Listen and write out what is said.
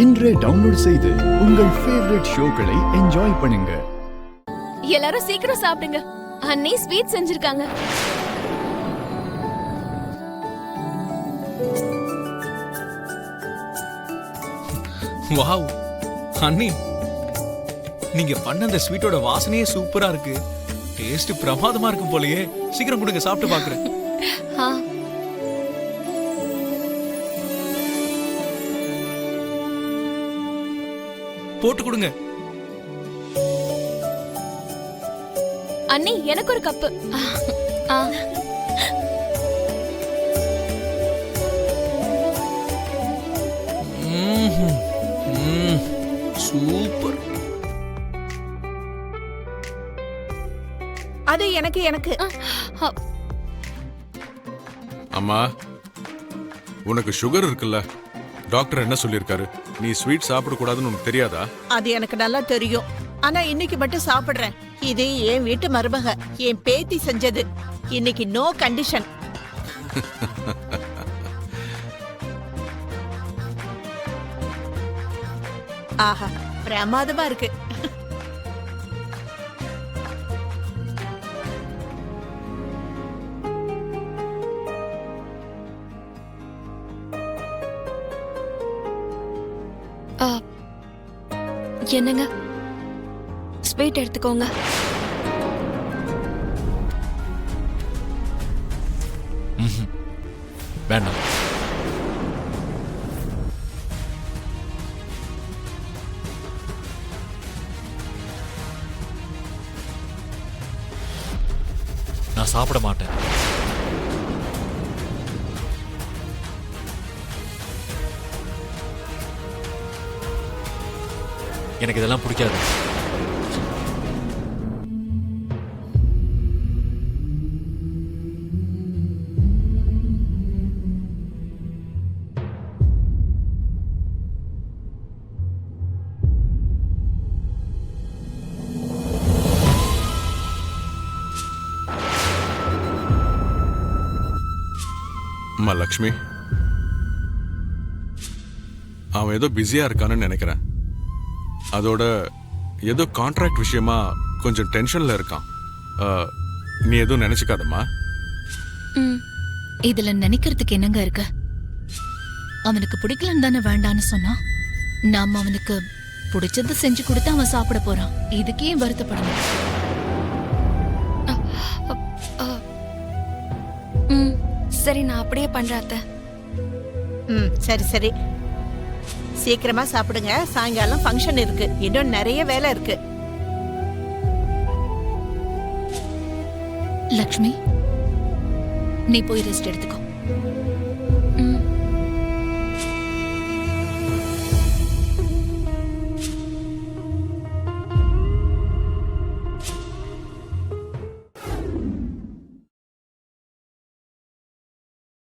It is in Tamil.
இன்றே டவுன்லோட் செய்து உங்கள் ஃபேவரட் ஷோக்களை என்ஜாய் பண்ணுங்க. எல்லாரும் சீக்கிரம் சாப்பிடுங்க. அண்ணி ஸ்வீட் செஞ்சிருக்காங்க. வாவ் அண்ணி, நீங்க பண்ண அந்த ஸ்வீட்டோட வாசனையே சூப்பரா இருக்கு. டேஸ்ட் பிரமாதமா இருக்கும் போலயே. சீக்கிரம் கொடுங்க, சாப்பிட்டு பாக்குறேன். போட்டு கொடுங்க. அண்ணி எனக்கு ஒரு கப்பு. சூப்பர். அது எனக்கு எனக்கு அம்மா, உனக்கு சுகர் இருக்குல்ல? டாக்டர் என்ன சொல்லிருக்காரு? நீ ஸ்வீட் சாப்பிடக்கூடாதுன்னு உனக்கு தெரியாதா? அது எனக்கு நல்லா தெரியும். ஆனா இன்னைக்கு மட்டும் சாப்பிடுறேன். இது என் வீட்டு மருமக, என் பேத்தி செஞ்சது. இன்னைக்கு நோ கண்டிஷன். ஆஹா, பிரமாதமா இருக்கு. என்னங்க, ஸ்வீட் எடுத்துக்கோங்க. வேண்டாம். நான் சாப்பிட மாட்டேன். எனக்கு இதெல்லாம் பிடிக்காது. அம்மா லக்ஷ்மி, அவன் ஏதோ பிஸியா இருக்கான்னு நினைக்கிறேன். அதோட ஏதோ கான்ட்ராக்ட் விஷயமா கொஞ்சம் டென்ஷன்ல இருக்கான். நீ எதுவும் நினைச்சுக்காதம்மா. இதுல நினைக்கிறதுக்கு என்னங்க இருக்கு? அவனுக்கு பிடிக்கலன்னு தானே வேண்டான்னு சொன்னா. நாம அவனுக்கு பிடிச்சது செஞ்சு கொடுத்து அவன் சாப்பிட போறான். இதுக்கே வருத்தப்படணும். சரி, நான் அப்படியே பண்றேன் அத்தை. சரி சரி, சீக்கிரமா சாப்பிடுங்க. சாயங்காலம் ஃபங்க்ஷன் இருக்கு, இன்னும் நிறைய வேலை இருக்கு. லக்ஷ்மி, நீ போய் ரெஸ்ட் எடுத்துக்கோ.